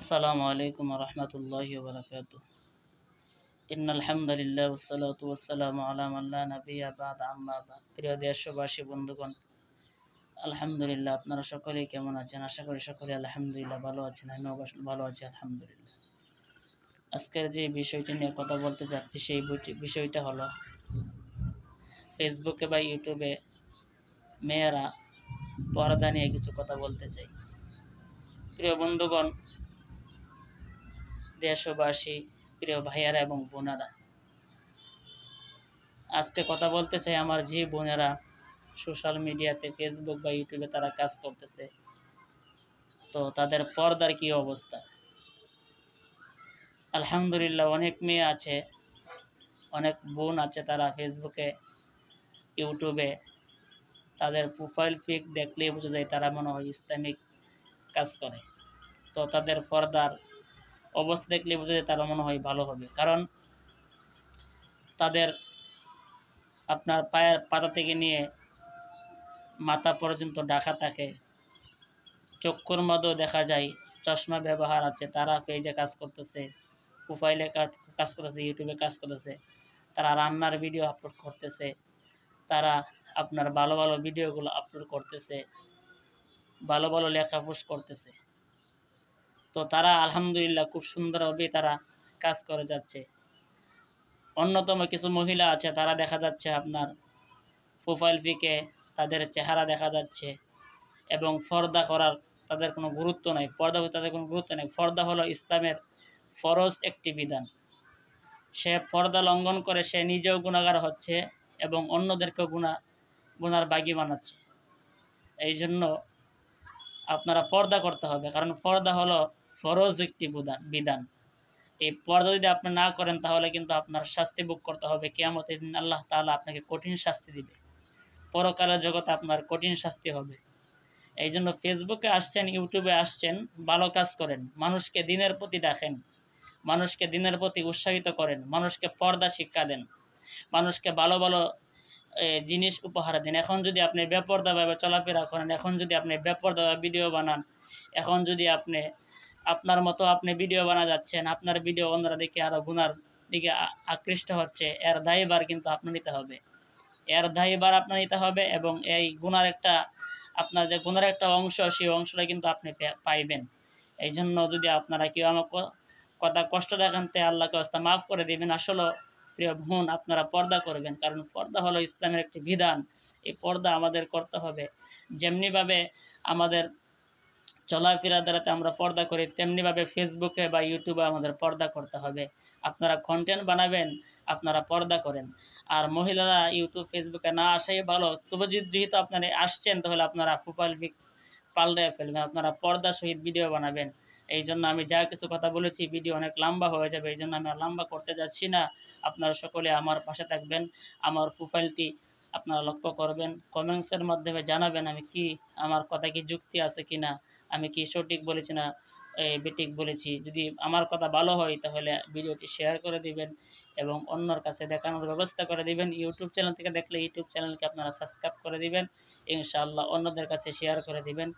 আসসালামু আলাইকুম ওয়া রাহমাতুল্লাহি ওয়া বারাকাতুহু। ইন্নাল হামদুলিল্লাহ ওয়াসসালাতু ওয়াসসালামু আলা মান লা নাবিয়্যা বা'দা আম্মা বা'দ। প্রিয় দেশবাসী বন্ধুগণ, আলহামদুলিল্লাহ, আপনারা সকলেই কেমন আছেন? আশা করি সকলে আলহামদুলিল্লাহ ভালো আছেন। আমিও ভালো আছি আলহামদুলিল্লাহ। আজকের যে বিষয়টি নিয়ে কথা বলতে যাচ্ছি সেই বিষয়টা হলো ফেসবুকে বা ইউটিউবে মেয়েরা পর্দা নিয়ে কিছু কথা বলতে চাই। প্রিয় বন্ধুগণ, দেশবাসী, প্রিয় ভাইয়ারা এবং বোনেরা, আজকে কথা বলতে চাই আমার যে বোনেরা সোশ্যাল মিডিয়াতে ফেসবুক বা ইউটিউবে তারা কাজ করতেছে, তো তাদের পর্দার কি অবস্থা। আলহামদুলিল্লাহ, অনেক মেয়ে আছে, অনেক বোন আছে, তারা ফেসবুকে ইউটিউবে তাদের প্রোফাইল পিক দেখলেই বোঝা যায় তারা মনে হয় ইসলামিক কাজ করে। তো তাদের পর্দার অবস্থা দেখলে বোঝা যায় তারা মনে হয় ভালো হবে, কারণ তাদের আপনার পায়ের পাতা থেকে নিয়ে মাথা পর্যন্ত ঢাকা থাকে, চক্ষুর মধ্যেও দেখা যায় চশমা ব্যবহার আছে। তারা পেজে কাজ করতেছে, প্রোফাইলে কাজ করতেছে, ইউটিউবে কাজ করতেছে, তারা রান্নার ভিডিও আপলোড করতেছে, তারা আপনার ভালো ভালো ভিডিওগুলো আপলোড করতেছে, ভালো ভালো লেখা পোস্ট করতেছে। তো তারা আলহামদুলিল্লাহ খুব সুন্দরভাবে তারা কাজ করে যাচ্ছে। অন্যতম কিছু মহিলা আছে, তারা দেখা যাচ্ছে আপনার প্রোফাইল পিকে তাদের চেহারা দেখা যাচ্ছে এবং পর্দা করার তাদের কোনো গুরুত্ব নাই, পর্দা তাদের কোনো গুরুত্ব নেই। পর্দা হলো ইসলামের ফরজ একটি বিধান। সে পর্দা লঙ্ঘন করে সে নিজেও গুনাহগার হচ্ছে এবং অন্যদেরকেও গুনার বাগী বানাচ্ছে। এই জন্য আপনারা পর্দা করতে হবে, কারণ পর্দা হলো ফরজ একটি বিধান। এই পর্দা যদি আপনি না করেন তাহলে কিন্তু আপনার শাস্তি ভোগ করতে হবে। কিয়ামতের দিন আল্লাহ তাআলা আপনাকে কঠিন শাস্তি দিবে, পরকালের জগতে আপনার কঠিন শাস্তি হবে। এই জন্য ফেসবুকে আসছেন, ইউটিউবে আসছেন, ভালো কাজ করেন, মানুষকে দিনের প্রতি দেখেন, মানুষকে দিনের প্রতি উৎসাহিত করেন, মানুষকে পর্দা শিক্ষা দেন, মানুষকে ভালো ভালো জিনিস উপহার দেন। এখন যদি আপনি বেপর্দাভাবে চলাফেরা করেন, এখন যদি আপনি বেপর্দাভাবে ভিডিও বানান, এখন যদি আপনি আপনার মতো আপনি ভিডিও বানা যাচ্ছেন, আপনার ভিডিও অন্যরা দেখে আরও গুনার দিকে আকৃষ্ট হচ্ছে, এর দায়ভার কিন্তু আপনার নিতে হবে, এর দায়ভার আপনার নিতে হবে। এবং এই গুনার একটা আপনার যে গুনার একটা অংশ, সেই অংশটা কিন্তু আপনি পাইবেন। এই জন্য যদি আপনারা কেউ আমার কথা কষ্ট দেখেন, তে আল্লাহকে ওয়াস্তে মাফ করে দিবেন। আসলে প্রিয় বোন, আপনারা পর্দা করবেন, কারণ পর্দা হলো ইসলামের একটি বিধান। এই পর্দা আমাদের করতে হবে। যেমনিভাবে আমাদের চলাফেরা দ্বারাতে আমরা পর্দা করি, তেমনিভাবে ফেসবুকে বা ইউটিউবে আমাদের পর্দা করতে হবে। আপনারা কন্টেন্ট বানাবেন, আপনারা পর্দা করেন। আর মহিলারা ইউটিউব ফেসবুকে না আসাই ভালো। তবে যেহেতু আপনারা আসছেন, তাহলে আপনারা প্রোফাইল পিক পাল্টে ফেলবেন, আপনারা পর্দা সহিত ভিডিও বানাবেন। এই জন্য আমি যা কিছু কথা বলেছি, ভিডিও অনেক লম্বা হয়ে যাবে, এই জন্য আমি আর লম্বা করতে যাচ্ছি না। আপনারা সকলে আমার পাশে থাকবেন, আমার প্রোফাইলটি আপনারা লক্ষ্য করবেন, কমেন্টসের মাধ্যমে জানাবেন আমি কি আমার কথা কি যুক্তি আছে কি না, আমি কি সঠিক বলেছি না বেঠিক বলেছি। যদি আমার কথা ভালো হয় তাহলে ভিডিওটি শেয়ার করে দিবেন এবং অন্যর কাছে দেখানোর ব্যবস্থা করে দিবেন। ইউটিউব চ্যানেল থেকে দেখলে ইউটিউব চ্যানেলকে আপনারা সাবস্ক্রাইব করে দিবেন, ইনশাআল্লাহ অন্যদের কাছে শেয়ার করে দিবেন।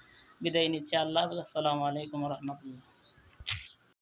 বিদায় নিচ্ছি, আল্লাহ হাফেজ। আসসালামু আলাইকুম ওয়া রাহমাতুল্লাহ।